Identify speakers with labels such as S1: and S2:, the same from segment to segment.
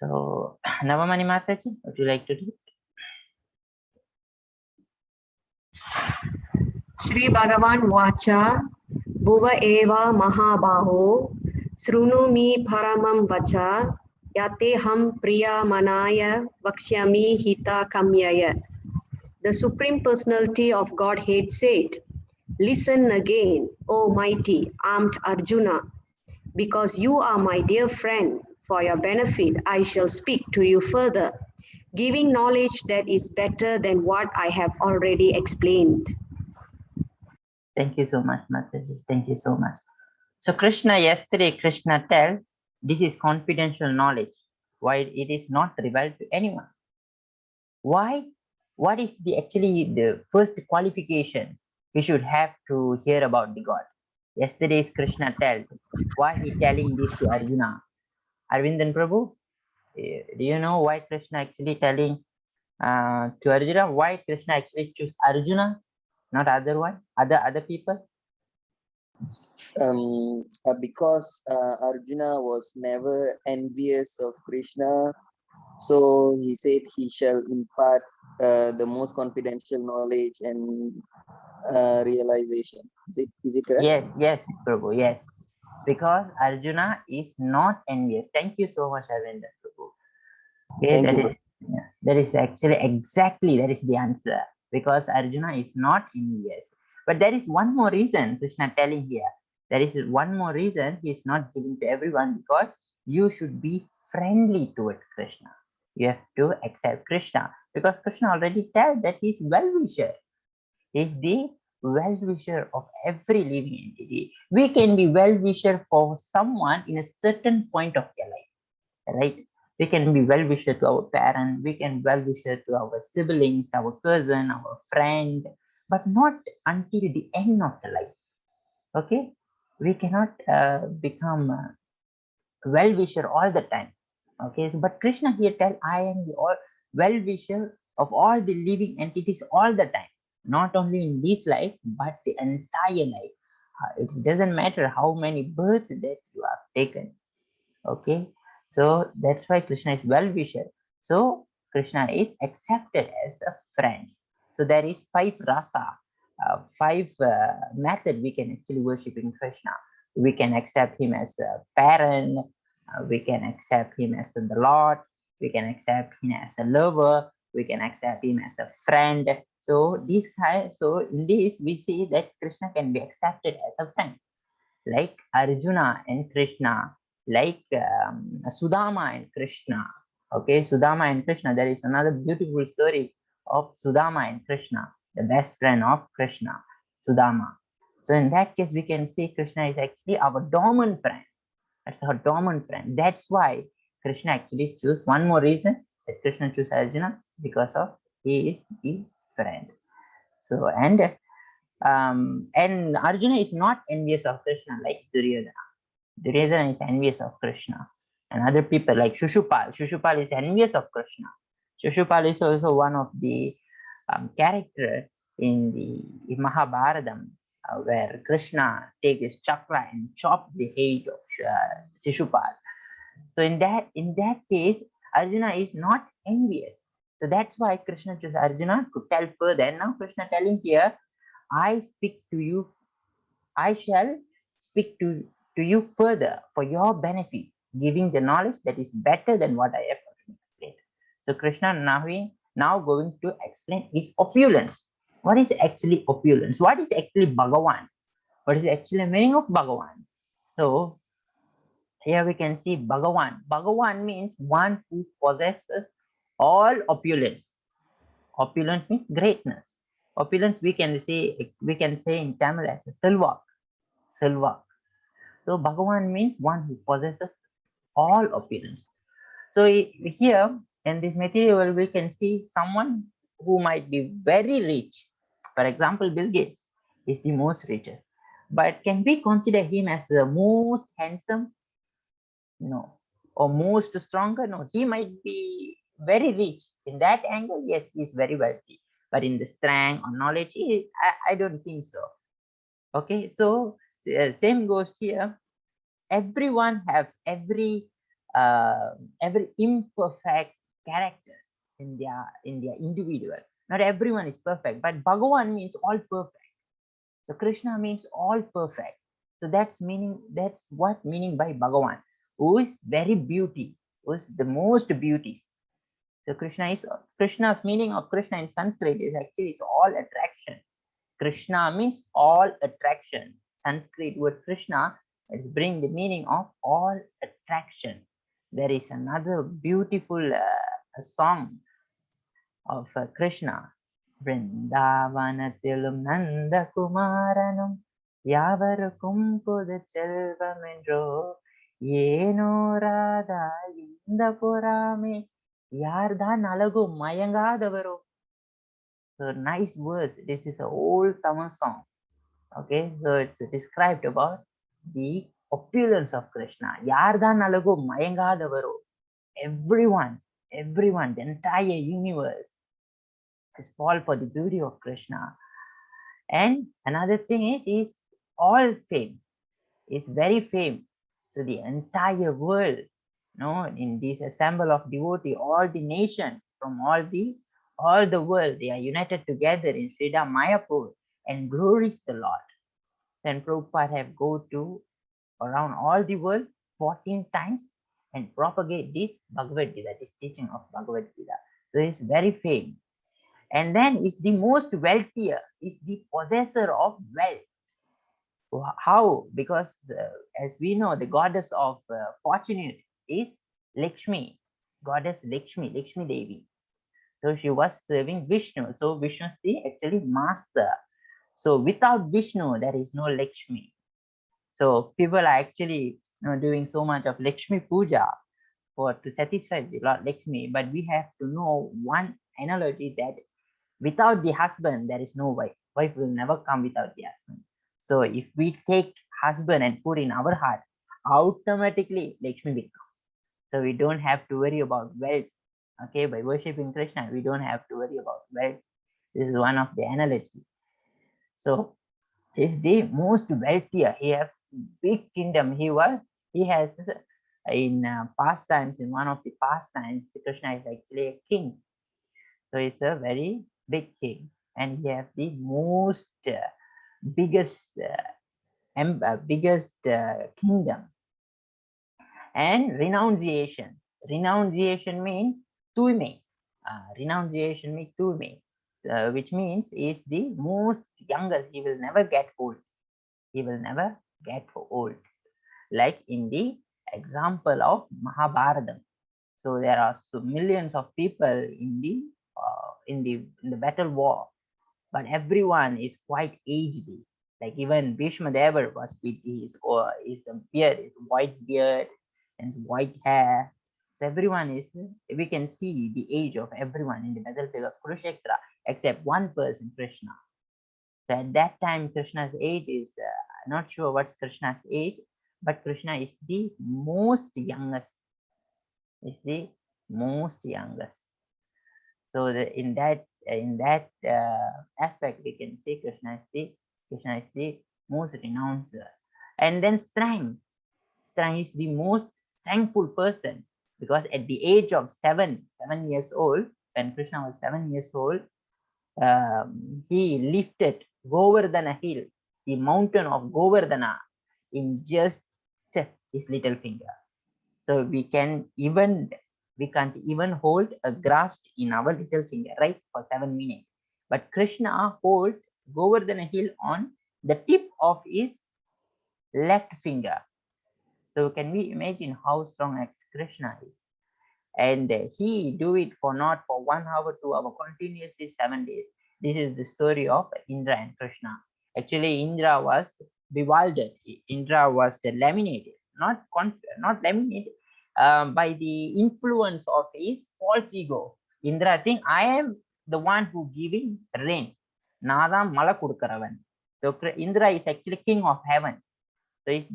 S1: So, Navamani Mataji, would you like to do it?
S2: Shri Bhagavan Vacha Bhuva Eva Mahabaho Srunumi Paramam Vacha Yateham Priya Manaya Vakshyami Hita Kamyaya. The Supreme Personality of Godhead said, "Listen again, O mighty armed Arjuna, because you are my dear friend. For your benefit, I shall speak to you further, giving knowledge that is better than what I have already explained."
S1: Thank you so much, Mataji. Thank you so much. So Krishna, yesterday Krishna tell this is confidential knowledge. Why it is not revealed to anyone? Why? What is the actually the first qualification we should have to hear about the God? Yesterday's Krishna tell. Why he telling this to Arjuna? Arvindan Prabhu, do you know why Krishna actually telling to Arjuna? Why Krishna actually choose Arjuna, not other people?
S3: Because Arjuna was never envious of Krishna, so he said he shall impart the most confidential knowledge and realization. Is it correct?
S1: Yes, Prabhu, yes. Because Arjuna is not envious. Thank you so much, Arvindan Prabhu. Okay,
S3: Thank you, bro.
S1: that is actually exactly that is the answer. Because Arjuna is not envious. But there is one more reason Krishna telling here. There is one more reason he is not giving to everyone, because you should be friendly toward Krishna. You have to accept Krishna, because Krishna already tell that he is well-wisher. He is the well-wisher of every living entity. We can be well-wisher for someone in a certain point of their life, right? We can be well-wisher to our parent, we can well-wisher to our siblings, our cousin, our friend, but not until the end of the life. Okay, we cannot become well-wisher all the time. Okay, so but Krishna here tell, I am the all well-wisher of all the living entities all the time, not only in this life but the entire life. It doesn't matter how many births that you have taken. Okay, so that's why Krishna is well-wisher. So Krishna is accepted as a friend. So there is five rasa, five method we can actually worship in Krishna. We can accept him as a parent, we can accept him as the Lord, we can accept him as a lover, we can accept him as a friend. So this kind, so in this we see that Krishna can be accepted as a friend, like Arjuna and Krishna, like Sudama and Krishna. Okay, Sudama and Krishna. There is another beautiful story of Sudama and Krishna, the best friend of Krishna, Sudama. So in that case, we can see Krishna is actually our dormant friend. That's our dormant friend. That's why Krishna actually choose one more reason that Krishna choose Arjuna, because of he is the friend. So and Arjuna is not envious of Krishna like Duryodhana. Duryodhana is envious of Krishna. And other people like Shushupal. Shushupal is envious of Krishna. Shushupal is also one of the character in the Mahabharatam, where Krishna take his chakra and chop the head of Shishupal. So in that case, Arjuna is not envious. So that's why Krishna chose Arjuna to tell further. And now Krishna telling here, I speak to you, I shall speak to you further for your benefit, giving the knowledge that is better than what I have already explained. So Krishna now going to explain his opulence. What is actually opulence? What is actually Bhagavan? What is actually the meaning of Bhagavan? So here we can see Bhagavan. Bhagavan means one who possesses all opulence. Opulence means greatness. Opulence we can say in Tamil as a silva. Silva. So Bhagavan means one who possesses all opulence. So here in this material world, we can see someone who might be very rich. For example, Bill Gates is the most richest. But can we consider him as the most handsome? No. Or most stronger? No. He might be very rich. In that angle, yes, he is very wealthy. But in the strength or knowledge, I don't think so. Okay, so same goes here. Everyone has every every imperfect characters in their individual. Not everyone is perfect, but Bhagavan means all perfect. So Krishna means all perfect. So that's what meaning by Bhagavan, who is very beauty, who is the most beauties. So Krishna's meaning of Krishna in Sanskrit is actually it's all attraction. Krishna means all attraction. Sanskrit word Krishna is bring the meaning of all attraction. There is another beautiful song of Krishna. Vrindavanattilum Nanda Kumaranum Yavarukum Pudu Selvamendro Yeno Radha Indapurame Yarda Nalagu Mayangadavaru. So nice verse. This is an old Tamil song. Okay, so it's described about the opulence of Krishna. Yarda Nalagu Mayangadavaru. Everyone, the entire universe is fall for the beauty of Krishna. And another thing is all fame is very fame to the entire world. In this assemble of devotee, all the nations from all the world, they are united together in Sridham Mayapur and glories the Lord. Then Prabhupada have go to around all the world 14 times and propagate this Bhagavad Gita, this teaching of Bhagavad Gita. So it's very famous. And then is the most wealthier, is the possessor of wealth. How? Because as we know, the goddess of fortune is Lakshmi, goddess Lakshmi Devi. So she was serving Vishnu. So Vishnu is the actually master. So without Vishnu, there is no Lakshmi. So people are actually doing so much of Lakshmi Puja to satisfy the Lord Lakshmi. But we have to know one analogy that without the husband, there is no wife. Wife will never come without the husband. So if we take husband and put in our heart, automatically Lakshmi will come. So we don't have to worry about wealth. Okay, by worshipping Krishna, we don't have to worry about wealth. This is one of the analogy. So he's the most wealthier. He has big kingdom. He has in past times, in one of the past times, Krishna is actually a king. So he's a very big king, and he has the most biggest kingdom. And renunciation means tuime. Renunciation means tuime, which means is the most youngest. He will never get old. He will never get old. Like in the example of Mahabharata. So there are so millions of people in the battle war, but everyone is quite aged. Like even Bhishma Deva was with his beard, his white beard and white hair. So everyone is, we can see the age of everyone in the battlefield of Kurukshetra except one person, Krishna. So at that time, Krishna's age is not sure what's Krishna's age, but Krishna is the most youngest. Is the most youngest. So in that aspect, we can say Krishna is the most renounced. And then strength is the most strengthful person, because at the age of 7 years old, when Krishna was 7 years old, he lifted Govardhana hill, the mountain of Govardhana, in just his little finger. So we can't even hold a grass in our little finger, right, for 7 minutes. But Krishna holds Govardhana hill on the tip of his left finger. So can we imagine how strong Krishna is? And he do it not for 1 hour, 2 hours, continuously 7 days. This is the story of Indra and Krishna. Actually, Indra was bewildered. Indra was laminated, not laminated, by the influence of his false ego. Indra think, I am the one who giving rain. Nada mala kudukaravan. So Indra is actually king of heaven. So he's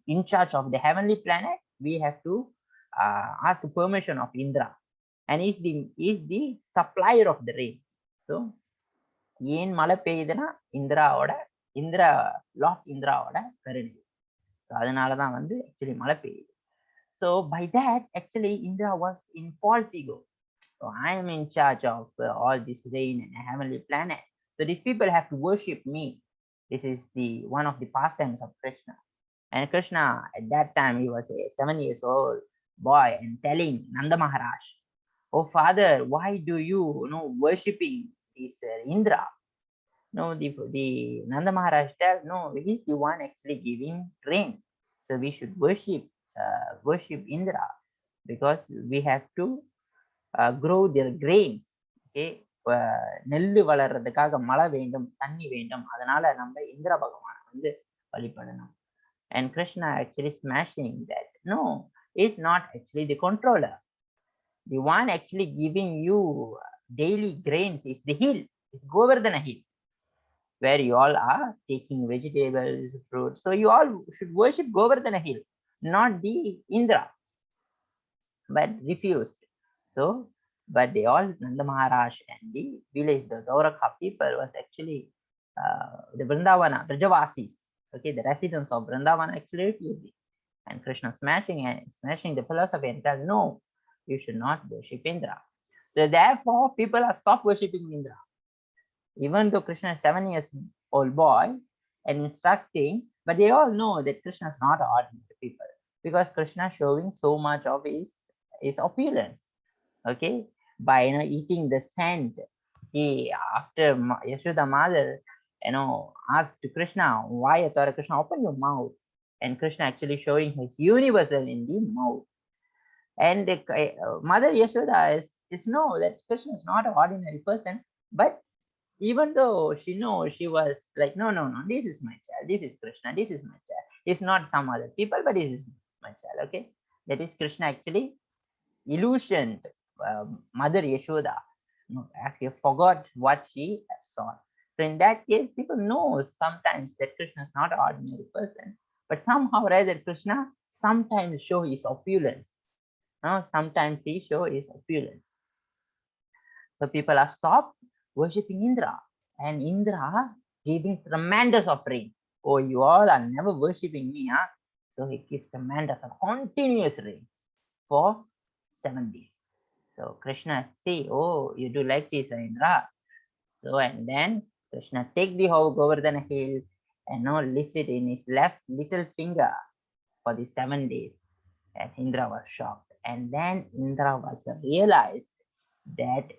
S1: in charge of the heavenly planet. We have to ask permission of Indra, and is the supplier of the rain. So ஏன் மழை பெய்யுதுன்னா Indira Lord இந்திராவோட கருணை. So அதனாலதான் actually மழை பெய்யுது. So by that, actually, Indra was in false ego. So I am in charge of all this rain and a heavenly planet. So these people have to worship me. This is the one of the pastimes of Krishna. And Krishna, at that time, he was a 7 years old boy and telling Nanda Maharaj, "Oh father, why do you, worshipping this Indra?" No, the Nanda Maharaj tell, no, he's the one actually giving rain. So we should worship Indra because we have to grow their grains. Okay, நெல்லு வளர்றதுக்காக மழை வேண்டும், தண்ணி வேண்டும், அதனால நம்ம இந்திர பகவானை வந்து வழிபடணும். And Krishna actually smashing that. No, it's not actually the controller. The one actually giving you daily grains is the hill, it's Govardhana hill, where you all are taking vegetables, fruits. So you all should worship Govardhana hill, not the Indra, but refused. So, but they all, Nanda Maharaj and the village, the Dwaraka people was actually the Vrindavana, Rajavasis, okay, the residents of Vrindavana actually refused it. And Krishna smashing the philosophy and tell, no, you should not worship Indra. So therefore, people are stopped worshipping Indra. Even though Krishna is 7 years old boy and instructing, but they all know that Krishna is not ordinary people because Krishna showing so much of his opulence. Okay, by eating the sand. He after Yashoda mother asked to Krishna, why Atara Krishna, open your mouth, and Krishna actually showing his universal in the mouth. And the mother Yashoda is know that Krishna is not an ordinary person, but even though she knows, she was like, no, no, no, this is my child, this is Krishna, this is my child. It's not some other people, but this is my child. Okay, that is Krishna actually illusioned Mother Yashoda, as he forgot what she saw. So in that case, people know sometimes that Krishna is not an ordinary person, but somehow rather Krishna sometimes show his opulence. Sometimes he show his opulence. So people are stopped worshipping Indra, and Indra giving tremendous offering. Oh, you all are never worshipping me, huh? So he gives tremendous, continuous rain for 7 days. So Krishna say, oh, you do like this, Indra. So and then Krishna take the whole Govardhana hill and now lift it in his left little finger for the 7 days. And Indra was shocked. And then Indra was realized that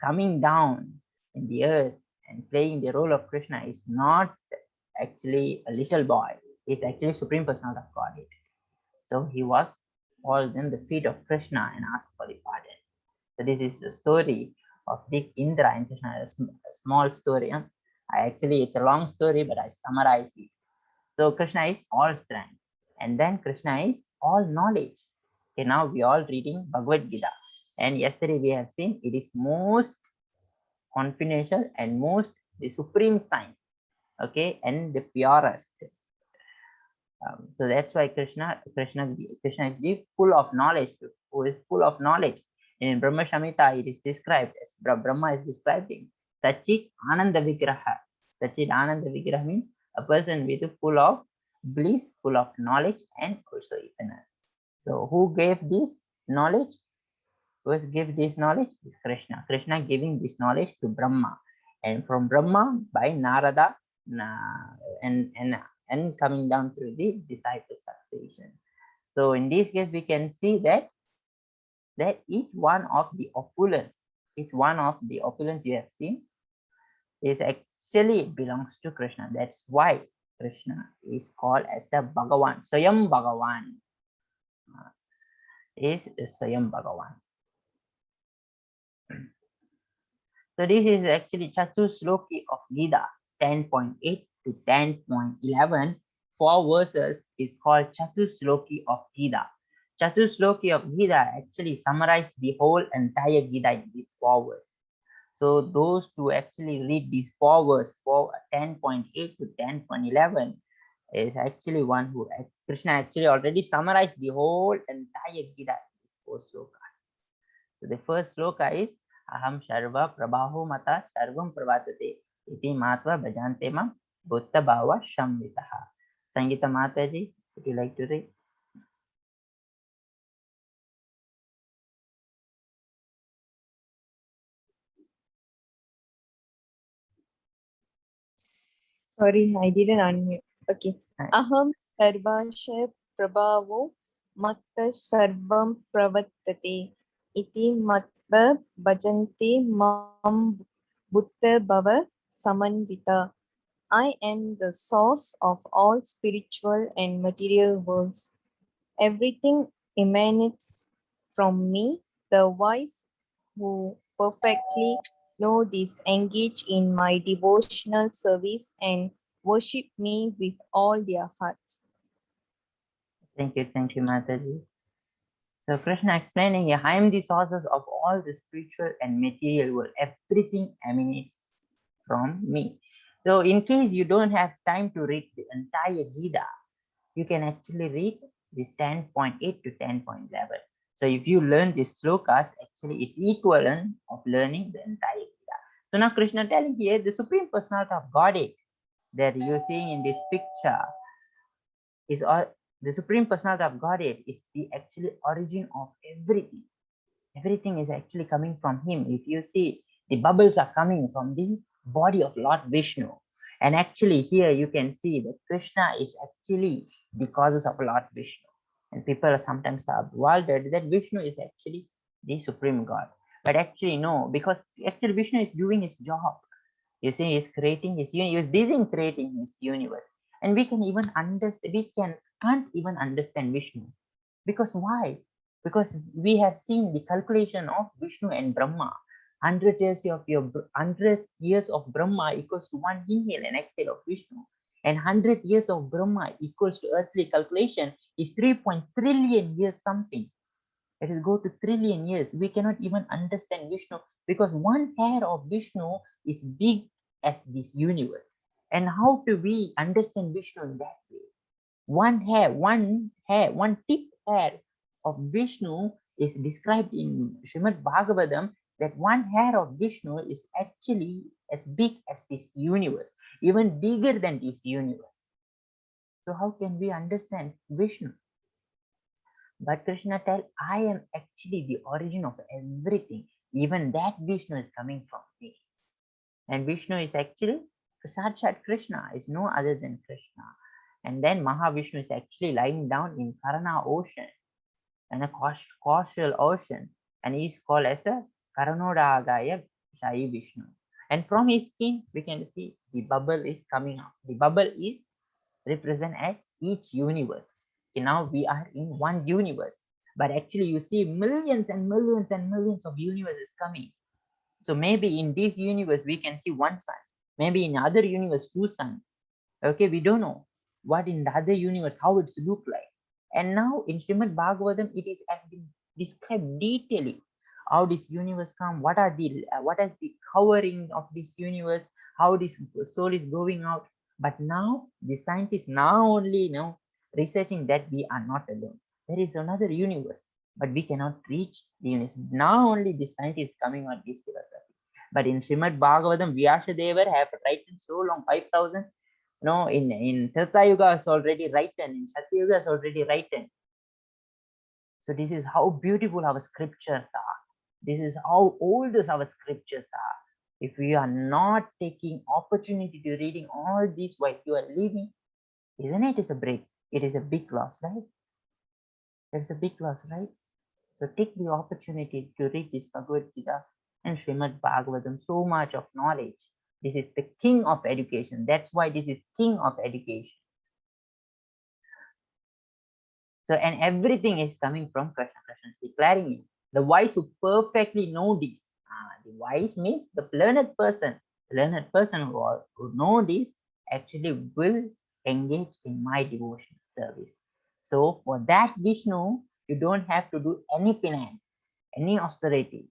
S1: coming down in the earth and playing the role of Krishna is not actually a little boy. He's actually Supreme Personality of Godhead. So he was fallen in the feet of Krishna and asked for the pardon. So this is the story of the Indra and Krishna, a small story. It's a long story, but I summarize it. So Krishna is all strength, and then Krishna is all knowledge. Okay, now we all reading Bhagavad Gita, and yesterday we have seen it is most confidential and most the supreme sign. Okay, and the purest. So that's why Krishna is the full of knowledge, who is full of knowledge. In Brahma Shamhita, it is described as Brahma is describing Sachit Ananda Vigraha. Sachit Ananda Vigraha means a person with full of bliss, full of knowledge, and also eternal. So who gave this knowledge? Who has given this knowledge? Is Krishna. Krishna giving this knowledge to Brahma, and from Brahma by Narada, and coming down through the disciple succession. So in this case, we can see that each one of the opulence you have seen is actually belongs to Krishna. That's why Krishna is called as the Bhagavan. Swayam Bhagavan is Swayam Bhagavan. So this is actually Chatusloki of Gita, 10.8 to 10.11. 4 verses is called Chatusloki of Gita. Chatusloki of Gita actually summarize the whole entire Gita in these 4 verses. So those who actually read these 4 verses, 10.8 to 10.11, is actually one who Krishna actually already summarized the whole entire Gita in these 4 slokas. So the first sloka is Aham Sarva Prabhaho Mata Sarvam Pravatate Iti Matva Bhajante Mam Bhutta Bhava Shamvitaha. Sangita Mataji, would you like to read?
S4: Sorry, I didn't unmute. Okay.
S1: Right.
S4: Aham sarvasha prabhavo matta sarvam pravattate iti matva bhajante mam buddha bhava samanvita. I am the source of all spiritual and material worlds. Everything emanates from me. The wise who perfectly know this engage in my devotional service and worship me with all their hearts.
S1: Thank you, Mataji. So Krishna explaining here, I am the sources of all the spiritual and material world. Everything emanates from me. So in case you don't have time to read the entire Gita, you can actually read this 10.8 to 10.11. So if you learn these slokas, actually it's equivalent of learning the entire Gita. So now Krishna telling here the Supreme Personality of Godhead that you're seeing in this picture is all the Supreme Personality of Godhead is the actually origin of everything. Everything is actually coming from him. If you see, the bubbles are coming from the body of Lord Vishnu. And actually here you can see that Krishna is actually the causes of Lord Vishnu. And people are sometimes have wondered that Vishnu is actually the supreme God. But actually no, because actually Vishnu is doing his job. You see, he's creating his universe, he's busy in creating his universe. And we can even understand, can't even understand Vishnu. Because why? Because we have seen the calculation of Vishnu and Brahma. 100 years of Brahma equals to one inhale and exhale of Vishnu. And 100 years of Brahma equals to earthly calculation is 3 trillion years something. Let us go to trillion years. We cannot even understand Vishnu because one hair of Vishnu is big as this universe. And how do we understand Vishnu in that way? One tip hair of Vishnu is described in Srimad Bhagavatam that one hair of Vishnu is actually as big as this universe, even bigger than this universe. So how can we understand Vishnu? But Krishna tell, I am actually the origin of everything. Even that Vishnu is coming from me. And Vishnu is actually Sakshat Krishna, is no other than Krishna. And then Mahavishnu is actually lying down in Karana ocean and a causal ocean, and he is called as a Karanodagaya Shai Vishnu. And from his skin, we can see the bubble is coming up. The bubble is represent as each universe. Okay, now we are in one universe, but actually you see millions and millions and millions of universes coming. So maybe in this universe we can see one sun, maybe in other universe two sun. Okay, we don't know what in the other universe how it's look like. And now in Srimad Bhagavatam it is described detailing how this universe come, what is the covering of this universe, how this soul is going out. But now the scientists now only researching that we are not alone. There is another universe, but we cannot reach the universe. Now only the scientists coming on this philosophy. But in Srimad Bhagavatam, Vyasadeva have written so long, 5,000. No, in Treta Yuga is already written, in Satya Yuga is already written. So this is how beautiful our scriptures are. This is how old our scriptures are. If we are not taking opportunity to reading all this while you are living, isn't it? Is a break. It is a big loss, right? It's a big loss, right? So take the opportunity to read this Bhagavad Gita and Srimad Bhagavatam. So much of knowledge. This is the king of education. That's why this is king of education. So, and everything is coming from Krishna. Krishna is declaring it. The wise who perfectly know this. The wise means the learned person. The learned person who know this actually will engage in my devotion service. So for that Vishnu, you don't have to do any penance, any austerity.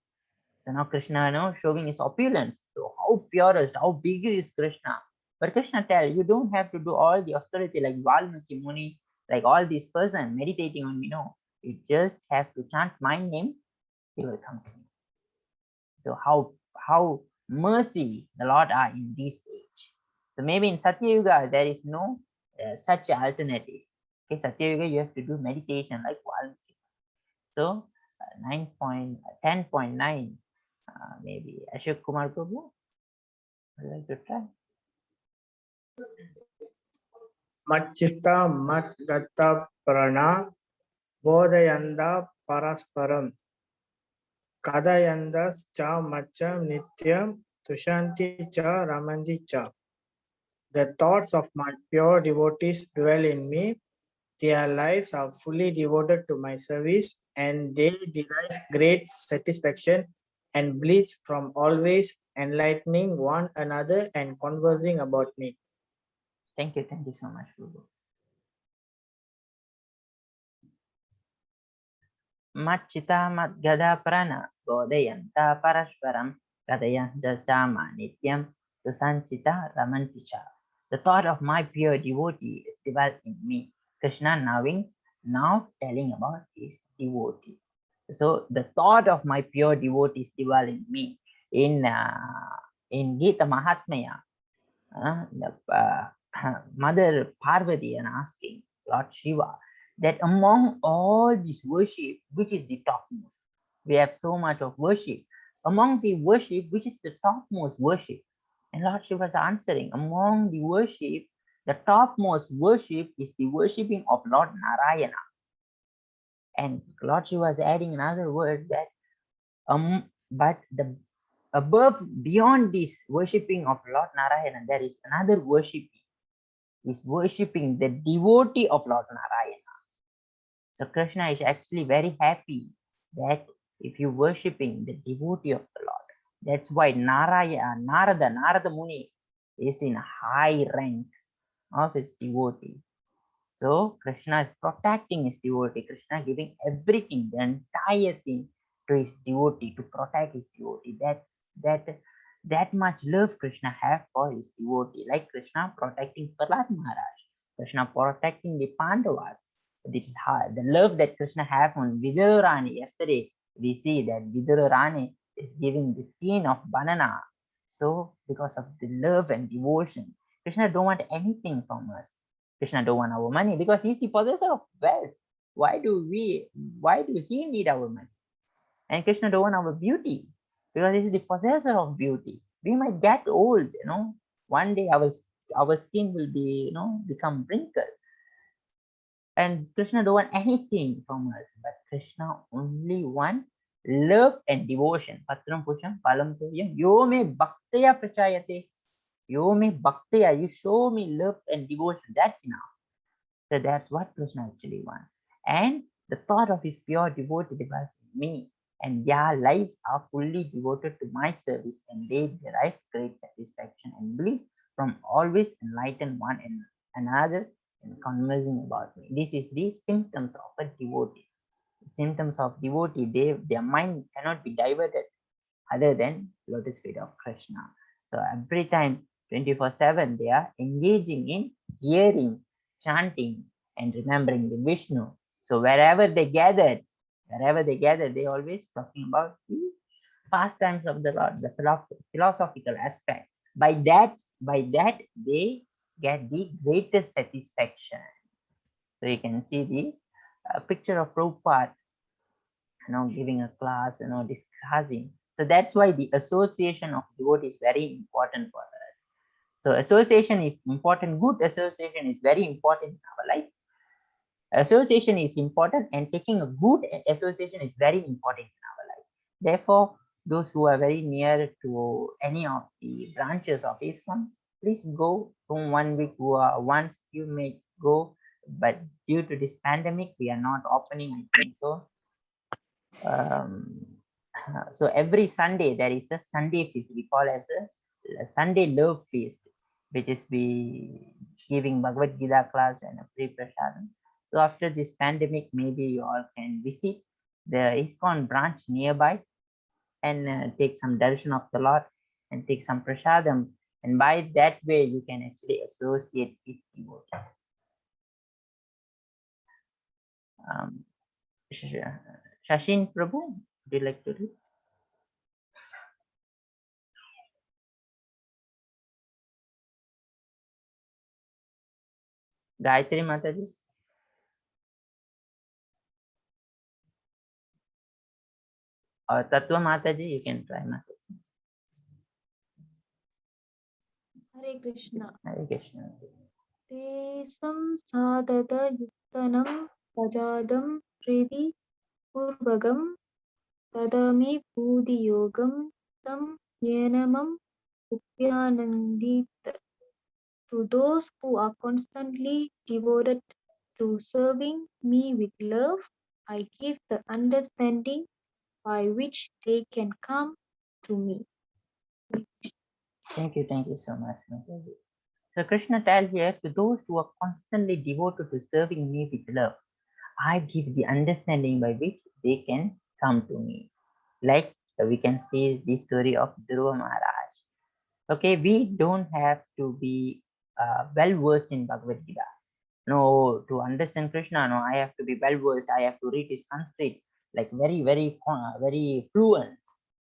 S1: So now Krishna showing his opulence. So how purest, how big is Krishna? But Krishna tell you don't have to do all the austerity like Valmiki Muni, like all these person meditating on me. No, you just have to chant my name, he will come to me. So how mercy the Lord are in this age. So maybe in Satya Yuga there is no such alternative. Okay, Satya Yuga you have to do meditation like Valmiki. So 10.9 maybe Ashok Kumar Prabhu would like to try.
S5: Machita Matgata Prana Bodhayanda Parasparam Kadayanda Cha Macha Nityam Tushanti Cha Ramanti Cha. The thoughts of my pure devotees dwell in me. Their lives are fully devoted to my service, and they derive great satisfaction and bliss from always enlightening one another and conversing about me.
S1: Thank you so much, Guru. Machita Madgada Prana Bodhayanta Parasparam Kadaya Jajama Nityam Susanchita Ramanticha. The thought of my pure devotee is developed in me. Krishna now telling about his devotee. So the thought of my pure devotee is developed in me. In Gita Mahatmya, Mother Parvati and asking Lord Shiva that among all this worship, which is the topmost? We have so much of worship. Among the worship, which is the topmost worship? And Lord Shiva is answering, among the worship, the topmost worship is the worshipping of Lord Narayana. And Lord Shiva is adding another word that but the above, beyond this worshipping of Lord Narayana, there is another worshipping, is worshipping the devotee of Lord Narayana. So Krishna is actually very happy that if you worshipping the devotee of the Lord, that's why Narada Muni is in a high rank of his devotee. So Krishna is protecting his devotee. Krishna giving everything, the entire thing to his devotee, to protect his devotee. That much love Krishna have for his devotee, like Krishna protecting Prahlad Maharaj, Krishna protecting the Pandavas. This is how the love that Krishna have on Vidurarani. Yesterday we see that Vidurarani is giving the skin of banana. So because of the love and devotion, Krishna don't want anything from us. Krishna don't want our money because he's the possessor of wealth. Why do he need our money? And Krishna don't want our beauty because he's the possessor of beauty. We might get old, one day our skin will be, become wrinkled. And Krishna don't want anything from us, but Krishna only want love and devotion. Patram pusham palam tuyam yo me bhaktaya prachayate. Yo me bhaktaya, you show me love and devotion. That's enough. So that's what Krishna actually wants. And the thought of his pure devotee develops in me, and their lives are fully devoted to my service, and they derive great satisfaction and bliss from always enlighten one and another and conversing about me. This is the symptoms of a devotee. Symptoms of devotee, their mind cannot be diverted other than lotus feet of Krishna. So every time 24/7 they are engaging in hearing, chanting, and remembering the Vishnu. So wherever they gathered, they always talking about the pastimes of the Lord, the philosophical aspect. By that they get the greatest satisfaction. So you can see the picture of Prabhupada, giving a class, discussing. So that's why the association of devotees is very important for us. So association is important. Good association is very important in our life. Association is important, and taking a good association is very important in our life. Therefore, those who are very near to any of the branches of ISKCON, please go from 1 week once you may go. But due to this pandemic, we are not opening, I think so. So every Sunday there is a Sunday feast. We call as a Sunday love feast, which is we giving Bhagavad Gita class and a free prasadam. So after this pandemic, maybe you all can visit the ISKCON branch nearby and take some darshan of the Lord and take some prasadam, and by that way you can actually associate with devotees. Shashin Prabhu, would you like to read? Gayatri Mataji. Or Tattva Mataji, you can try Mataji.
S6: Hare Hare Krishna.
S1: Hare Krishna.
S6: Te samsadada yuttanam pajadam priti purvagam tadami pudi yogam tam yenamam upyanandit. To those who are constantly devoted to serving me with love, I give the understanding by which they can come to me.
S1: Thank you so much, Mataji. So Krishna tells here, to those who are constantly devoted to serving me with love, I give the understanding by which they can come to me. Like we can see the story of Dhruva Maharaj. Okay, we don't have to be well versed in Bhagavad Gita. No, to understand Krishna, no, I have to be well versed. I have to read his Sanskrit like very fluent.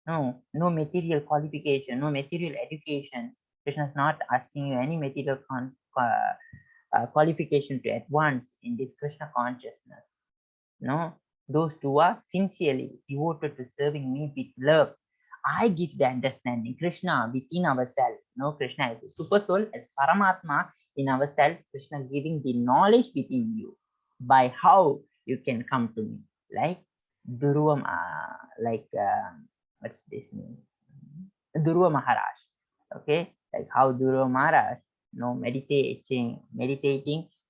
S1: No material qualification, no material education. Krishna is not asking you any material qualification to advance in this Krishna consciousness. No, those who are sincerely devoted to serving me with love, I give the understanding. Krishna within ourselves. No, Krishna is a super soul, as Paramatma in ourselves. Krishna giving the knowledge within you by how you can come to me. Like Dhruva, what's this name? Dhruva Maharaj. Okay, like how Dhruva Maharaj, no, meditating,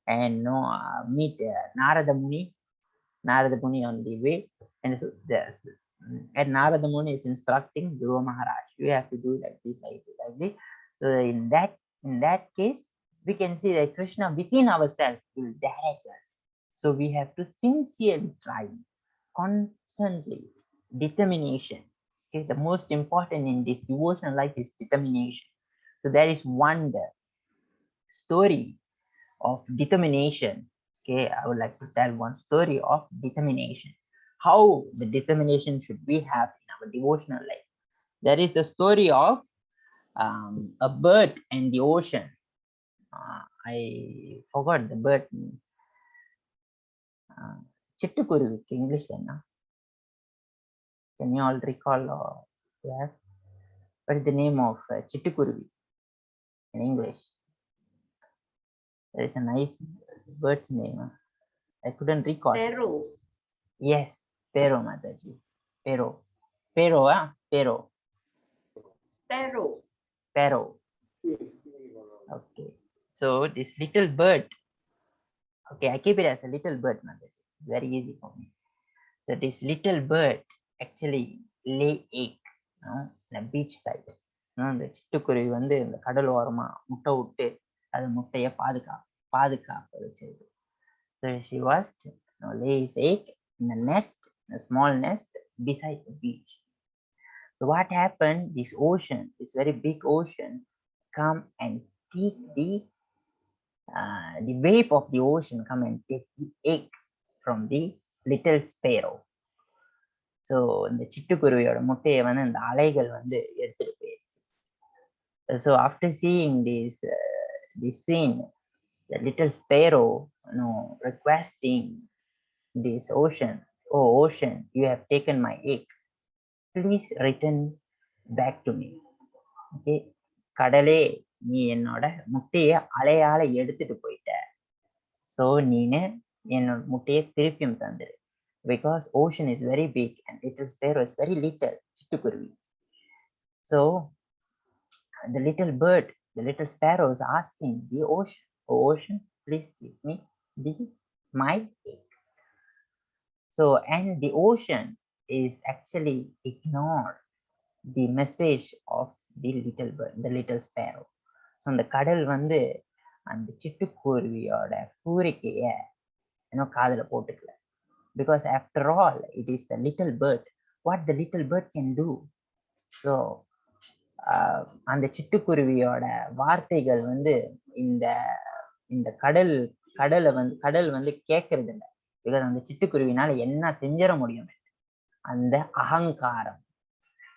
S1: and no, meet Narada Muni on the way, and so there's and Narada Muni is instructing Dhruva Maharaj, you have to do like this, like this, like this. So in that case, we can see that Krishna within ourselves will direct us. So we have to sincerely try, constantly, determination. Okay, the most important in this devotional life is determination. So there is one story of determination. Okay, I would like to tell one story of determination. How the determination should we have in our devotional life. There is a story of a bird and the ocean. I forgot the bird name. Chittukuruvi, English. Can you all recall? Yeah. What is the name of Chittukuruvi in English? There is a nice bird's name. I couldn't recall.
S2: Sparrow.
S1: Yes, Pero Mataji. Pero. Pero, Pero.
S2: Sparrow.
S1: Pero. Okay. So this little bird. Okay, I keep it as a little bird, Mataji. It's very easy for me. So this little bird actually lay egg, in a beach side. இந்த சிட்டுக்குருவி வந்து இந்த கடல் ஓரமா முட்டை விட்டு அது முட்டைய பாதுகாப்பு வச்சிருக்கு. So she was lays egg in a nest, a small nest beside the beach. So what happened? This ocean, this very big ocean, come and take the wave of the ocean, come and take the egg from the little sparrow. So இந்த சிட்டுக்குருவியோட முட்டையை வந்து இந்த அலைகள் வந்து எடுத்துட்டு போயிடுச்சு. So after seeing this scene, the little sparrow, requesting this ocean, oh ocean, you have taken my egg, please return back to me. Okay, கடலே நீ என்னோட முட்டையை அலையால எடுத்துட்டு போயிட்ட, so நீனு என்னோட முட்டையை திருப்பியும் தந்துரு. Because ocean is very big and little sparrow is very little, chittukuruvi. So the little bird, the little sparrow is asking the ocean, oh ocean, please give me my egg. So, and the ocean is actually ignored the message of the little bird, the little sparrow. So அந்த கடல் வந்து அந்த சிட்டுக்குருவியோட கூரிக்கைய காதுல போட்டுக்கல. Because after all, it is the little bird. What the little bird can do. So அந்த சிட்டுக்குருவியோட வார்த்தைகள் வந்து இந்த கடல் வந்து கேட்கறது இல்லை. பிகாஸ் அந்த சிட்டுக்குருவினால என்ன செஞ்சிட முடியும், அந்த அகங்காரம்.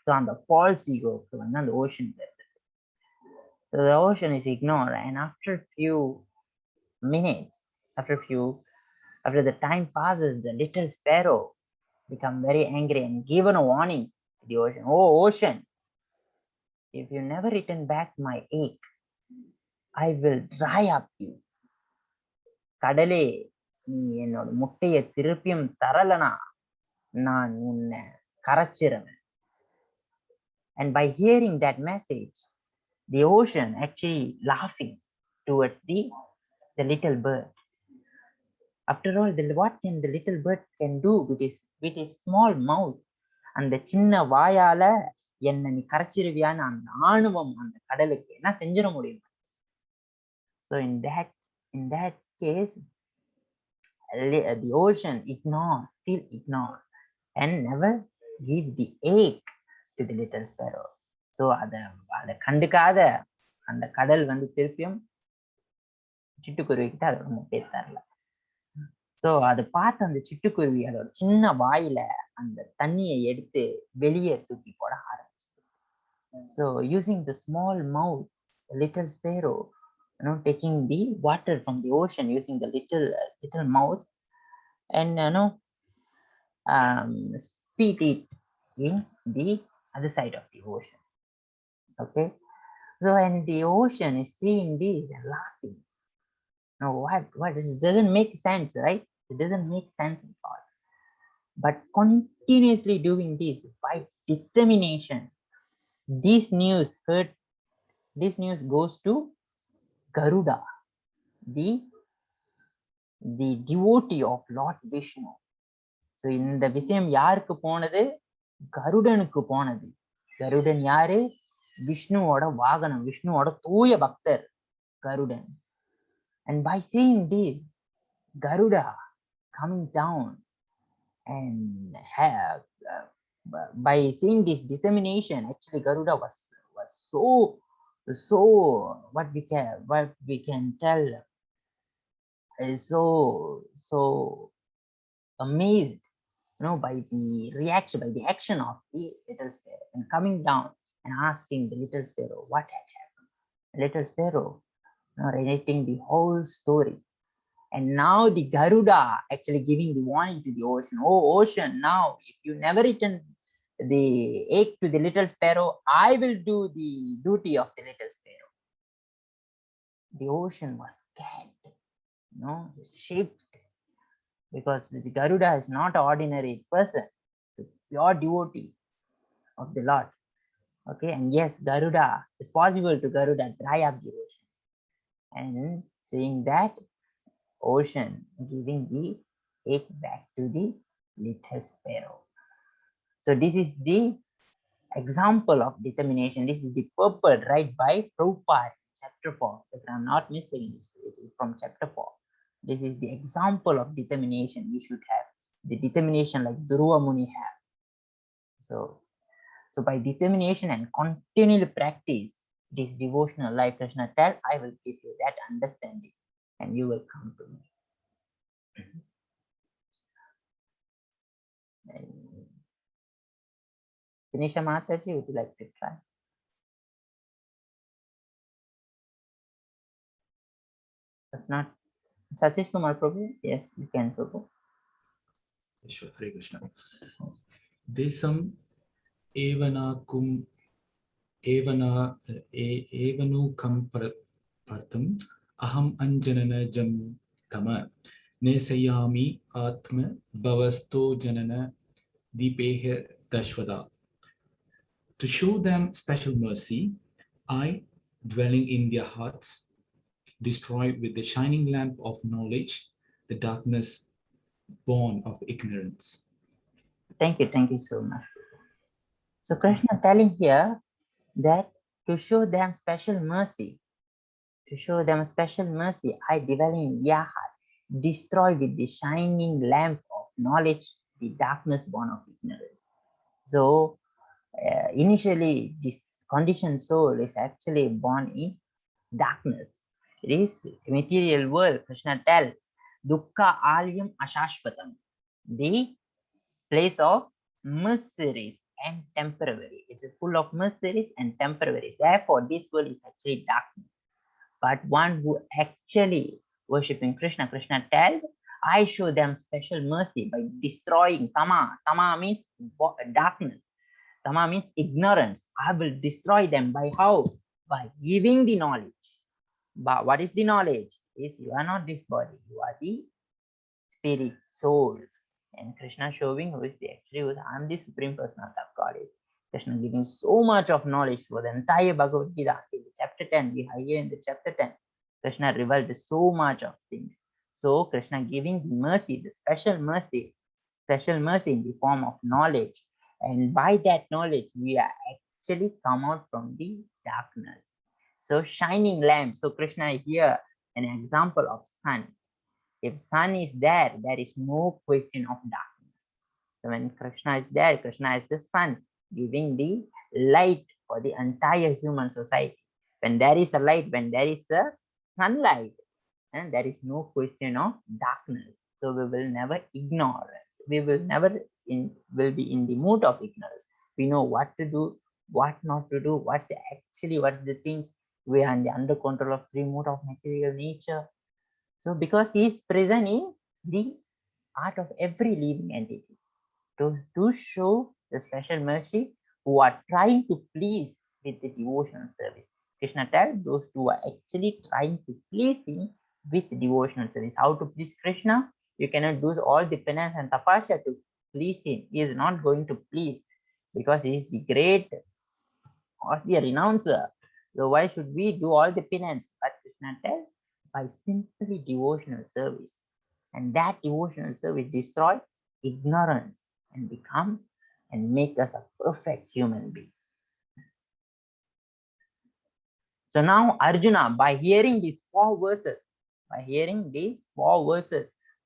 S1: ஸோ அந்த ஃபால்ஸ் ஈகோக்கு வந்து அந்த ஓஷன் இருக்கு. So the ocean is ignored, and after few minutes, after the time passes, the little sparrow become very angry and given a warning to the ocean. Oh ocean, if you never return back my egg, I will dry up you. கடலே நீ என்னோட முட்டைய திருப்பியும் தரலனா நான் உன்னை கரைச்சிருவேன். And by hearing that message, the ocean actually laughing towards the little bird. After all, what can the little bird can do with its small mouth? அந்த சின்ன வாயால என்ன நீ கரைச்சிருவியான்னு அந்த ஆணவம் அந்த கடலுக்கு என்ன செஞ்சிட முடியும்? So in that case, the ocean still ignore and never give the egg to the little sparrow. So அதை கண்டுக்காத அந்த கடல் வந்து திருப்பியும் சிட்டுக்குருவிக்கிட்ட அதோட முட்டையை தரல. ஸோ அதை பார்த்து அந்த சிட்டுக்குருவி அதோட சின்ன வாயில அந்த தண்ணியை எடுத்து வெளியே தூக்கி போட ஆரம்பிச்சு. So using the small mouth, little Sparrow taking the water from the ocean using the little mouth and spit it in the other side of the ocean. Okay, so and the ocean is seeing this and laughing. No, what it doesn't make sense, right? It doesn't make sense at all. But continuously doing this by determination, this news goes to Garuda, the devotee of Lord Vishnu. So இந்த விஷயம் யாருக்கு போனது? கருடனுக்கு போனது. கருடன் யாரு? விஷ்ணுவோட வாகனம், விஷ்ணுவோட தூய பக்தர் கருடன். And by seeing this, Garuda coming down and by seeing this determination, actually Garuda was so what we can tell is so amazed, by the reaction, by the action of the little sparrow, and coming down and asking the little sparrow what had happened. The little sparrow relating the whole story. And now the Garuda actually giving the warning to the ocean. Oh ocean, now if you never return the egg to the little sparrow, I will do the duty of the little sparrow. The ocean was scared, shaken, because the Garuda is not an ordinary person, it's a pure devotee of the Lord. Okay, and yes, Garuda, it's possible to Garuda dry up the ocean. And seeing that, ocean giving the egg back to the little sparrow. So this is the example of determination. This is the purport right by Prabhupada, chapter 4. If I'm not mistaken, it is from chapter 4. This is the example of determination we should have. The determination like Dhruva Muni have. So by determination and continual practice this devotional life, Krishna tell, I will give you that understanding and you will come to me. Tanisha Mataji, would you like to try? If not, Satish Kumar Prabhu, yes, you can, Prabhu.
S7: Sure, Hare Krishna. Desam evanukam partam aham anjanana jam tama nesayami atma bhavasto janana dipeha dashvada. To show them special mercy, I, dwelling in their hearts, destroy with the shining lamp of knowledge the darkness born of ignorance.
S1: Thank you so much. So Krishna telling here that to show them special mercy, I dwelling in their heart, destroy with the shining lamp of knowledge the darkness born of ignorance. So initially this conditioned soul is actually born in darkness. It is material world. Krishna tell, dukkha alyam ashashvatam, the place of miseries and temporary. It is full of miseries and temporaries. Therefore this world is actually darkness. But one who actually worshipping Krishna, Krishna tells, I show them special mercy by destroying tama. Tama means darkness. Tama means ignorance. I will destroy them by how? By giving the knowledge. But what is the knowledge? Is you are not this body, you are the spirit, souls. And Krishna showing who is the actually who is I am the supreme personality of Godhead. Krishna giving so much of knowledge for the entire Bhagavad Gita. In the chapter 10, we are here in the chapter 10. Krishna revealed so much of things. So Krishna giving the mercy, the special mercy in the form of knowledge. And by that knowledge, we are actually come out from the darkness. So shining lamp. So Krishna here an example of sun. If sun is there, there is no question of darkness. So when Krishna is there, Krishna is the sun, giving the light for the entire human society. When there is a light, when there is a sunlight, and there is no question of darkness. So we will never ignore it. We will never will be in the mood of ignorance. We know what to do, what not to do, what's the things we are under control of three mood of material nature. So because he is present in the art of every living entity to show the special mercy who are trying to please with the devotional service. Krishna tells those who are actually trying to please him with devotional service. How to please Krishna? You cannot do all the penance and tapasya to please him. He is not going to please because he is the great or the renouncer. So why should we do all the penance? But Krishna tells by simply devotional service. And that devotional service destroy ignorance and become and make us a perfect human being. So now Arjuna, by hearing these four verses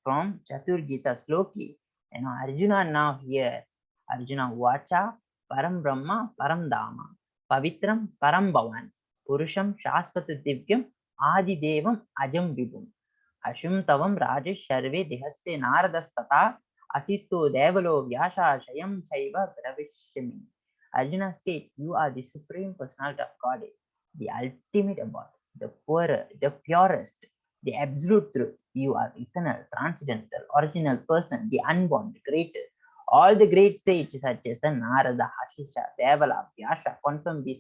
S1: from Chatur Gita Sloki, and Arjuna now here, Arjuna Vacha, Param Brahma, Param Dhamma, Pavitram, Param Bhavan, Purusham, Shasvata Divyam, Adi Devam, Ajam Vibhum, Ashum Tavam Rajesh Sharve Dehasya Naradastata, Asito Devalo Vyasha Shayam Chaiva Pravishyami. Arjuna said, you are the supreme personality of Godhead, the ultimate abode, the poorer, the purest, the absolute truth. You are eternal, transcendental, original person, the unborn, the greatest. All the great sages such as Narada, Hashisha, Devala, Vyasa confirm this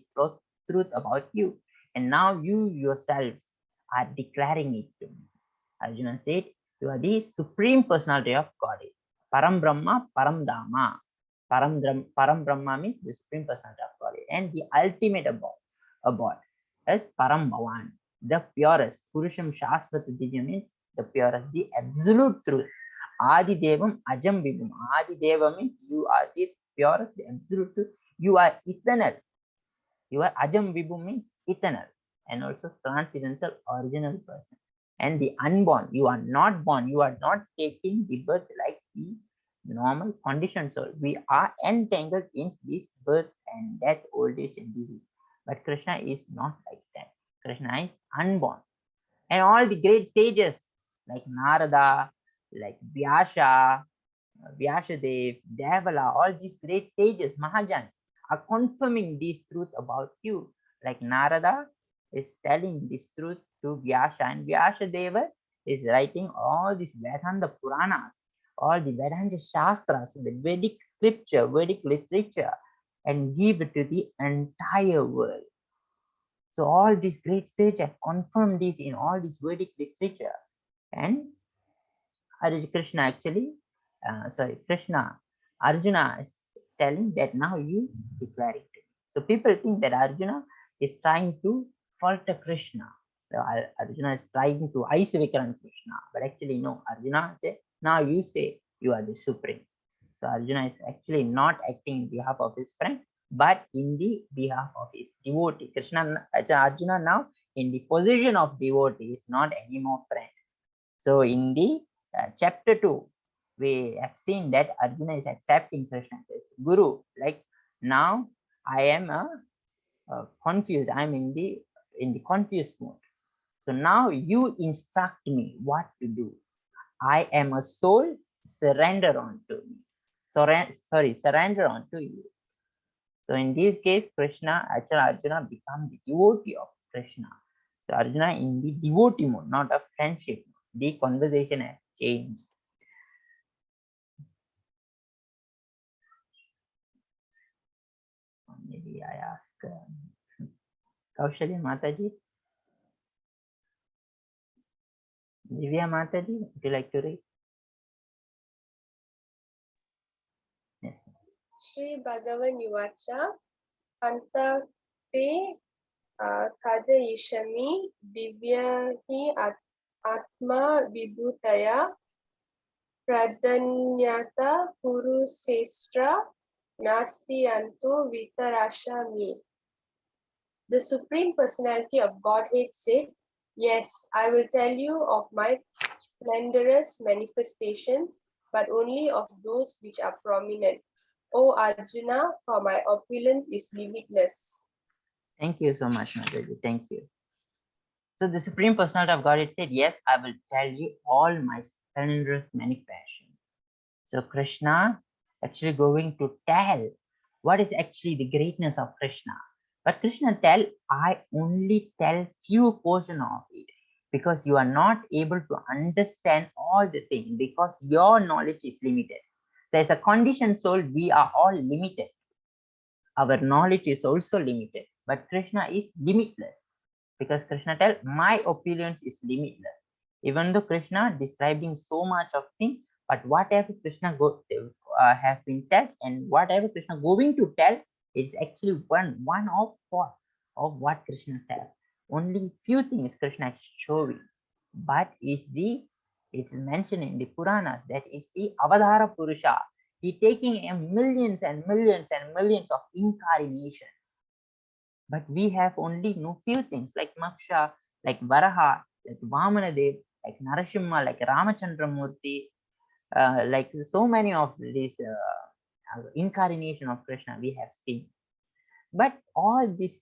S1: truth about you. And now you yourselves are declaring it to me. Arjuna said, you are the supreme personality of Godhead. Param Brahma, Param Dhamma. Param Brahma means the supreme personality of Godhead. And the ultimate abode is Param Bhavan, the purest. Purusham Shasvata Divya means the purest, the absolute truth. Adi Devam Ajam Vibhum. Adi Deva means you are the purest, the absolute truth. You are eternal. You are Ajam Vibhum means eternal and also transcendental original person. And the unborn, you are not born, you are not taking the birth like the normal conditions. So we are entangled in this birth and death, old age and disease. But Krishna is not like that. Krishna is unborn. And all the great sages like Narada, like Vyasadev, Devala, all these great sages, Mahajans, are confirming this truth about you. Like Narada is telling this truth to Vyasa, and Vyasadeva is writing all these Vedanta Puranas, all the Vedanta Shastras, the Vedic scripture, Vedic literature, and give it to the entire world. So all these great sages have confirmed this in all this Vedic literature. And Krishna actually, Arjuna is telling that now you declare it. So people think that Arjuna is trying to falter Krishna. So Arjuna is trying to ice Vikram Krishna, but actually no, Arjuna said, now you say you are the supreme. So Arjuna is actually not acting in behalf of his friend, but in the behalf of his devotee. Arjuna now in the position of devotee is not anymore friend. So in the chapter 2, we have seen that Arjuna is accepting Krishna as Guru. Like now I am confused. I'm in the confused mode. So now you instruct me what to do. I am a soul, surrender unto me. Surrender unto you. So in this case, Arjuna become the devotee of Krishna. So Arjuna in the devotee mode, not a friendship. The conversation has changed. Maybe I ask Kaushalya Mataji. Divya Mataji, would you like to read? Yes.
S8: Shri Bhagavan Yuvacha Anta Te Kadayishami Divyahi Atma Vibhutaya Pradanyata Purusestra Nasti Anto Vitarashami. The Supreme Personality of Godhead said, "Yes, I will tell you of my splendorous manifestations, but only of those which are prominent. O Arjuna, for my opulence is limitless."
S1: Thank you so much, Mataji. Thank you. So the Supreme Personality of Godhead said, yes, I will tell you all my splendorous manifestations. So Krishna actually going to tell what is actually the greatness of Krishna. But Krishna tell, I only tell few portion of it because you are not able to understand all the things because your knowledge is limited. So as a conditioned soul, we are all limited. Our knowledge is also limited, but Krishna is limitless because Krishna tell, my opulence is limitless. Even though Krishna describing so much of things, but whatever Krishna have been tell and whatever Krishna going to tell is actually one of what Krishna said. Only few things Krishna is showing, but it's mentioned in the Puranas that is the Avadhara Purusha. He taking a millions and millions and millions of incarnation. But we have only few things like Maksha, like Varaha, like Vamanadev, like Narasimha, like Ramachandramurti, like so many of these incarnation of Krishna we have seen. But all this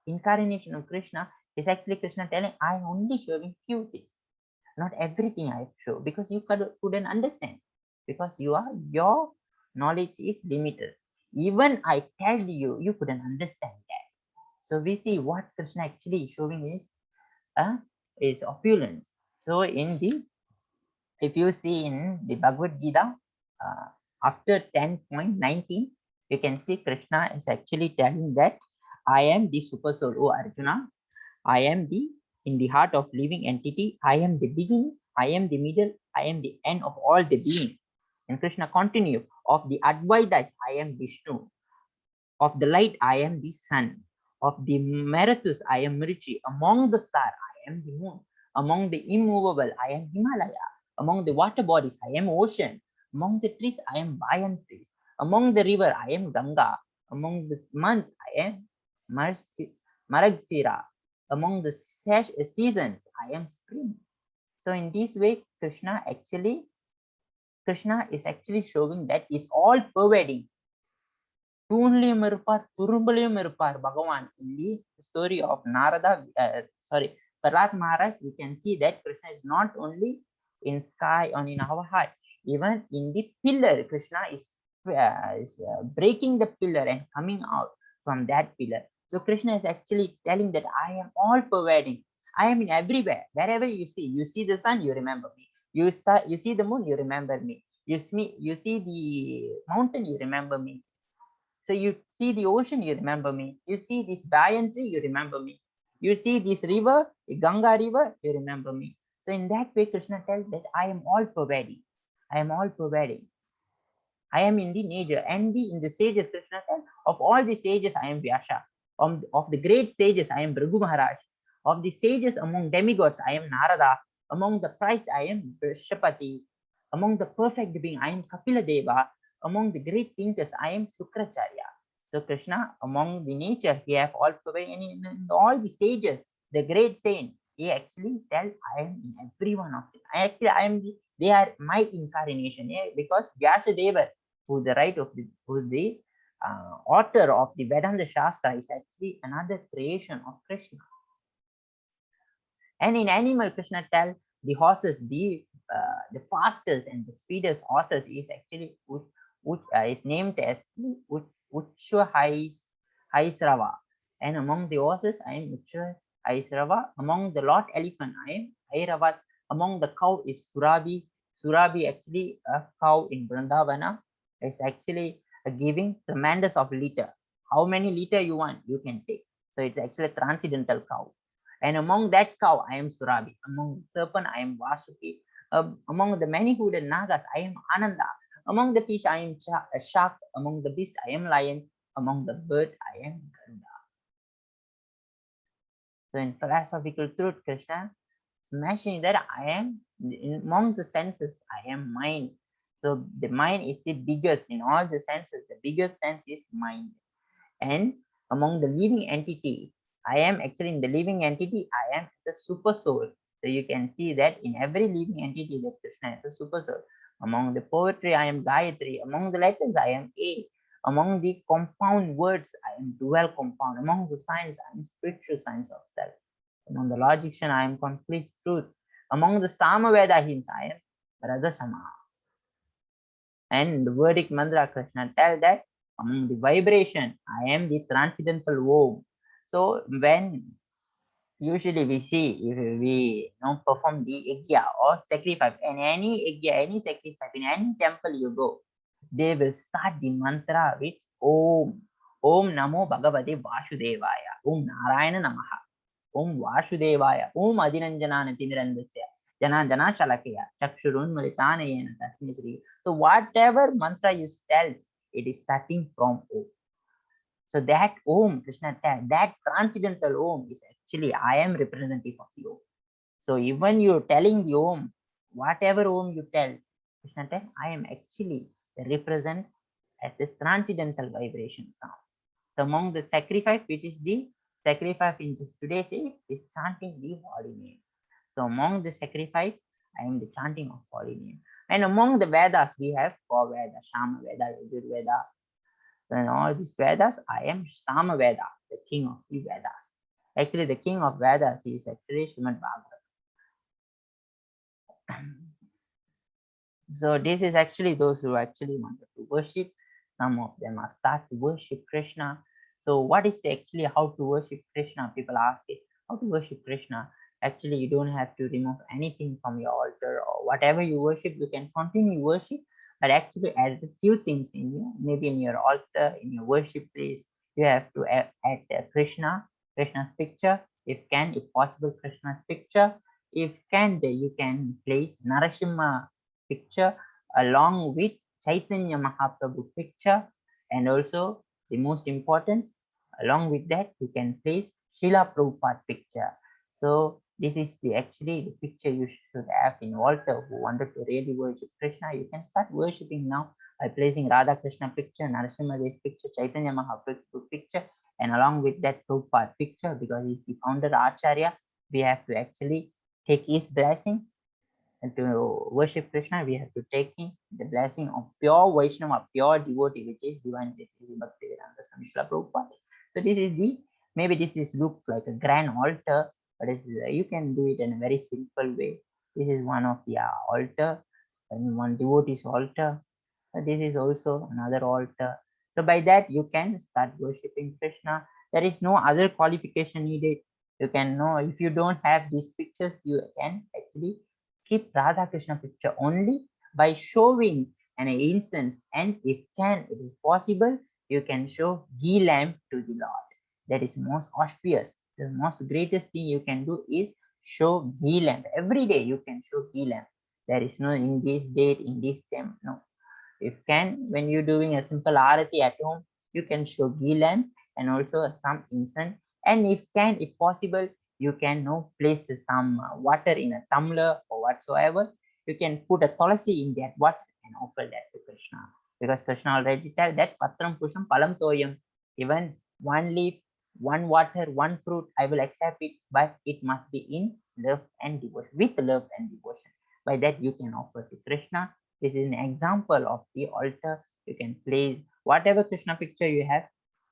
S1: incarnation of Krishna is actually Krishna telling, I only showing few things, not everything I show, because you couldn't understand, because your knowledge is limited. Even I tell you, you couldn't understand that. So we see what Krishna actually showing is opulence. So if you see in the Bhagavad Gita, after 10.19, you can see Krishna is actually telling that I am the super soul, O Arjuna. I am in the heart of living entity. I am the beginning. I am the middle. I am the end of all the beings. And Krishna continue, of the Advaitas, I am Vishnu. Of the light, I am the sun. Of the Marathus, I am Rishi. Among the stars, I am the moon. Among the immovable, I am Himalaya. Among the water bodies, I am ocean. Among the trees, I am Bayan trees. Among the river, I am Ganga. Among the month, I am Maragsira. Among the seasons, I am spring. So in this way, Krishna is actually showing that is all pervading. தூண்லயும் இருப்பார் துரும்புலயும் இருப்பார் Bhagavan. In the story of Narada, Prahlad Maharaj, we can see that Krishna is not only in sky or in our heart, even in the pillar. Krishna is breaking the pillar and coming out from that pillar. So Krishna is actually telling that I am all pervading. I am in everywhere. Wherever you see the sun, you remember me. You see the moon, you remember me. You see the mountain, you remember me. So you see the ocean, you remember me. You see this banyan tree, you remember me. You see this river, the Ganga river, you remember me. So in that way, Krishna tells that I am all pervading. I am all pervading. I am in the nature. And in the sages, Krishna tells, of all the sages, I am Vyasa. Of the great sages, I am Bhrigu Maharaj. Of the sages among demigods, I am Narada. Among the Christ, I am Vrishapati. Among the perfect being, I am Kapila Deva. Among the great thinkers, I am Shukracharya. So Krishna, among the nature, he have all pervaded, and in all the sages, the great saint, he actually tells, I am in every one of them. They are my incarnation. Because Vyasadeva, who's the author of the Vedanta Shastra, is actually another creation of Krishna. And in animal, Krishna tells the horses, the fastest and the speediest horses is actually is named as Haisrava. And among the horses, I am Haisrava. Among the Lord elephant, I am Airavat. Among the cow is Surabi. Surabi, actually a cow in Vrindavana, is actually giving tremendous of liter. How many liter you want, you can take. So it's actually a transcendental cow. And among that cow, I am Surabhi. Among the serpent, I am Vasuki. Among the many-hooded Nagas, I am Ananda. Among the fish, I am shark. Among the beast, I am lion. Among the bird, I am Garuda. So in philosophical truth, Krishna is mentioning that I am among the senses, I am mind. So the mind is the biggest in all the senses. The biggest sense is mind. And among the living entity, I am actually in the living entity, I am as a super soul. So you can see that in every living entity that Krishna is a super soul. Among the poetry, I am Gayatri. Among the letters, I am A. Among the compound words, I am dual compound. Among the science, I am spiritual science of self. Among the logician, I am complete truth. Among the Samaveda hymns, I am Radha Sama. And the Vedic mantra, Krishna tell that among the vibration, I am the transcendental Om. So when usually we see, if we perform the yajna or sacrifice, and any yajna, any sacrifice, in any temple you go, they will start the mantra with Om. Om Namo Bhagavate Vasudevaya. Om Narayana Namaha. Om Vasudevaya. Om Adinanjanana Timirandasya. Jana Jana Shalakaya. Chakshurun Malitanayana Tasmi Sri. So whatever mantra you tell, it is starting from Om. So that Om, Krishna tell, that transcendental Om is actually I am representative of the Om. So even you're telling the Om, whatever Om you tell, Krishna tell, I am actually represent as the transcendental vibration sound. So among the sacrifice, which is the sacrifice in today's age, is chanting the holy name. So among the sacrifice, I am the chanting of holy name. And among the Vedas, we have four Vedas, Shama Veda, Yajurveda. So in all these Vedas, I am Sama Veda, the king of the Vedas. Actually, the king of Vedas is actually Srimad Bhagavad. So this is actually those who actually wanted to worship. Some of them are start to worship Krishna. So what is actually how to worship Krishna? People ask it, how to worship Krishna? Actually, you don't have to remove anything from your altar, or whatever you worship, you can continue worship, but actually add a few things in you. Maybe in your altar, in your worship place, you have to add Krishna's picture, if can, if possible, Krishna's picture. If can, you can place Narasimha picture along with Chaitanya Mahaprabhu picture, and also the most important, along with that you can place Srila Prabhupada picture. So this is the actually the picture you should have in altar. Who wanted to really worship Krishna, you can start worshipping now by placing Radha Krishna picture, Narasimha Dev picture, Chaitanya Mahaprabhu picture, and along with that Prabhupada picture, because he's the founder Acharya, we have to actually take his blessing. And to worship Krishna, we have to take in the blessing of pure Vaishnava, pure devotee, which is divine Bhaktivedanta Swami Srila Prabhupada. So this is the, maybe this is look like a grand altar, but you can do it in a very simple way. This is one of the altar, and one devotee's altar. This is also another altar. So by that you can start worshipping Krishna. There is no other qualification needed. You can know, if you don't have these pictures, you can actually keep Radha Krishna picture only by showing an incense, and if can, it is possible, you can show ghee lamp to the Lord. That is most auspicious. The most greatest thing you can do is show ghee lamp. Every day you can show ghee lamp. There is no in this date, in this time, no. If can, when you're doing a simple arati at home, you can show ghee lamp and also some incense. And if can, if possible, you can place some water in a tumbler or whatsoever. You can put a tulasi in that water and offer that to Krishna, because Krishna already tell that patram pusham palam toyam. Even one leaf, one water, one fruit, I will accept it, but it must be in love and devotion, with love and devotion. By that you can offer to Krishna. This is an example of the altar. You can place whatever Krishna picture you have,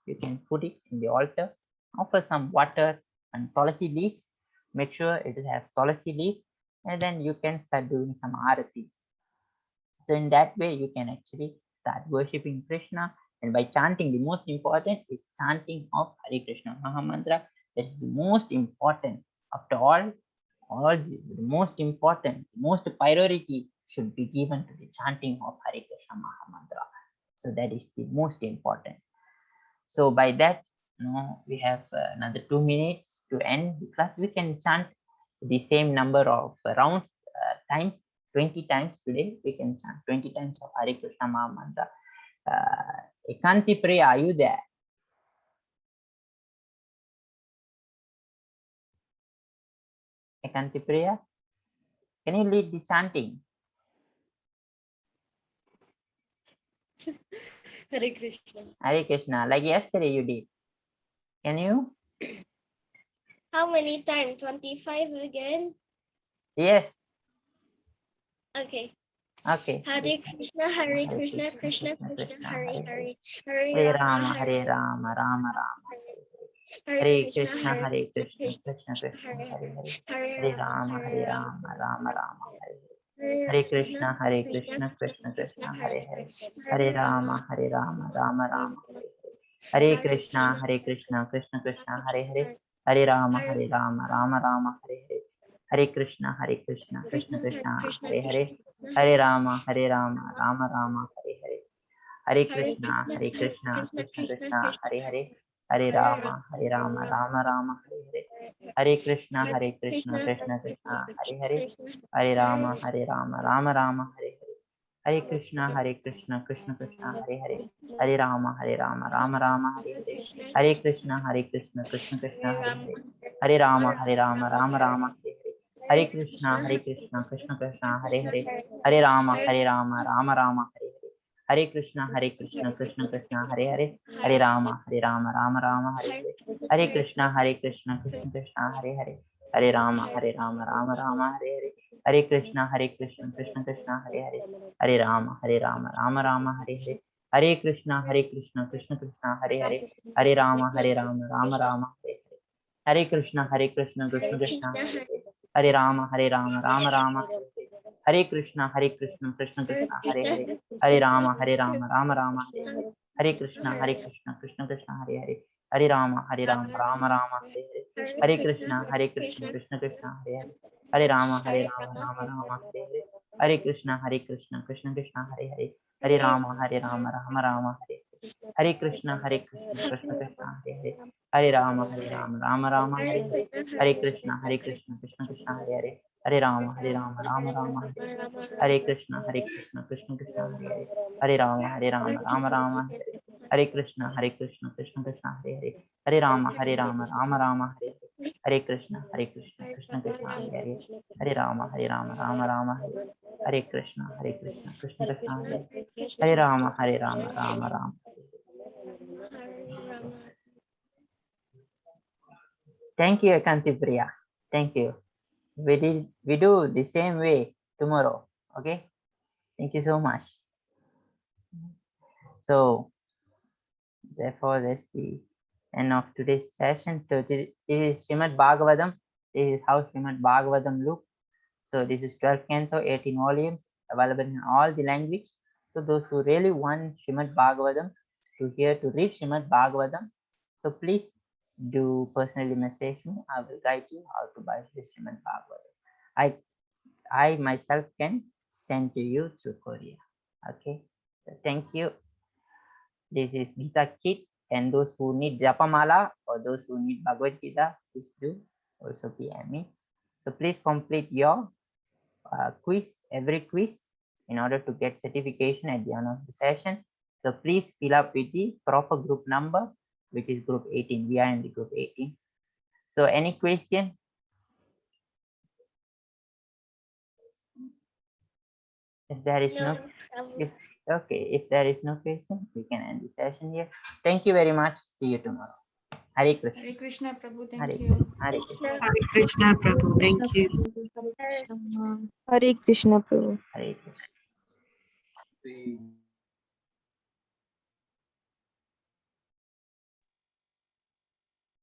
S1: you can put it in the altar, offer some water and tulasi leaves. Make sure it has tulasi leaf, and then you can start doing some arati. So in that way, you can actually start worshipping Krishna. And by chanting, the most important is chanting of Hare Krishna Maha Mantra. That is the most important. After all the most important, most priority should be given to the chanting of Hare Krishna Maha Mantra. So that is the most important. So by that, No, we have another 2 minutes to end the class. We can chant the same number of rounds times, 20 times today. We can chant 20 times of Hare Krishna Maha Mantra. Ekanti Priya, are you there? Ekanti Priya, can you lead the chanting?
S9: Hare Krishna.
S1: Hare Krishna, like yesterday you did. Can you?
S9: How many times? 25 again?
S1: Yes.
S9: Okay.
S1: Okay.
S9: Hare Krishna, Hare Krishna, Krishna Krishna, Hare Hare, Hare
S1: Hare
S9: Rama,
S1: Rama, Hare Rama, Rama Rama.
S9: Hare
S1: Hare Krishna, Hare Krishna, Krishna Krishna, Hare Hare. Hare Rama, Hare Rama, Rama Rama, Hare Hare. Hare Krishna, Hare Krishna, Krishna Krishna, Hare Hare. Hare Rama, Hare Rama, Rama Rama, Hare Hare. Hare Krishna, Hare Krishna, Krishna Krishna, Hare Hare. Hare Rama, Rama Rama, Hare Hare. Hare Krishna, Krishna Krishna, Hare Hare. Hare Rama, Rama Rama, Hare Hare. Hare Krishna, Krishna Krishna, Hare Hare. Hare Rama, Rama Rama, Hare Hare. Hare Krishna, Krishna Krishna, Hare Hare. Hare Rama, Rama Rama, Hare Hare. Hare Krishna, Krishna Krishna, Hare Hare. Hare Rama, Rama Rama, Hare Hare. Hare Krishna, Krishna Krishna, Hare Hare. Hare Rama, Rama Rama, Hare Hare. Hare Krishna, Krishna Krishna, Hare Hare. Hare Rama, Rama Rama, Hare Hare. Hare Krishna, Krishna Krishna, Hare Hare. Hare Rama, Rama Rama, Hare Hare. Hare Krishna, Krishna Krishna, Hare Hare. Hare Rama, Rama Rama, Hare Hare. Hare Krishna, Krishna Krishna, Hare Hare. Hare Rama, Rama Rama, Hare Hare. Hare Krishna, Krishna Krishna, Hare Hare. Hare Rama, Rama Rama, Hare Hare. Hare Krishna, Krishna Krishna, Hare Hare. Hare Rama, Rama Rama, Hare Hare. Hare Krishna, Krishna Krishna, Hare Hare. Hare Rama, Rama Rama, Hare Hare. Hare Krishna, Krishna Krishna, Hare Hare. Hare Rama, Rama Rama, Hare Hare. Hare Krishna, Krishna Krishna, Hare Hare. Hare Rama, Rama Rama, Hare Hare. Hare Krishna, Krishna Krishna, Hare Hare. Hare Rama, Rama Rama, Hare Hare. Hare Krishna, Krishna Krishna, Hare Hare. Hare Rama, Rama Rama, Hare Hare. Hare Krishna, Krishna Krishna, Hare Hare. Hare Rama, Rama Rama, Hare Hare. Hare Krishna, Krishna Krishna, Hare Hare. Hare Rama, Rama Rama, Hare Hare. Hare Krishna, Krishna Krishna, Hare Hare. Hare Rama, Rama Rama, Hare Hare. Hare Krishna, Krishna Krishna, Hare Hare. Hare Rama, Rama Rama, Hare Hare. Hare Krishna, Krishna Krishna, Hare Hare. Hare Rama, Rama Rama. Thank you, Akanti Priya. Thank you. We do the same way tomorrow. Okay. Thank you so much. So therefore, that's the end of today's session. So this is Srimad Bhagavatam. This is how Srimad Bhagavatam looks. So this is 12th canto, 18 volumes, available in all the language. So those who really want Srimad Bhagavatam to read Srimad Bhagavatam, so please do personally message me. I will guide you how to buy this Srimad Bhagavatam. I myself can send to you through Korea. Okay. So thank you. This is Gita Kit, and those who need Japamala or those who need Bhagavad Gita, please do also PM me. So please complete your quiz, every quiz, in order to get certification at the end of the session. So please fill up with the proper group number, which is group 18. We are in the group 18. So any question? If there is if there is no question, we can end the session here. Thank you very much. See you tomorrow. Hare Krishna.
S6: Hare Krishna, Prabhu.
S1: Hare
S6: Thank you.
S1: Hare Krishna.
S2: Hare Krishna, Prabhu. Thank you.
S4: Hare Krishna Prabhu.
S1: Hare Krishna.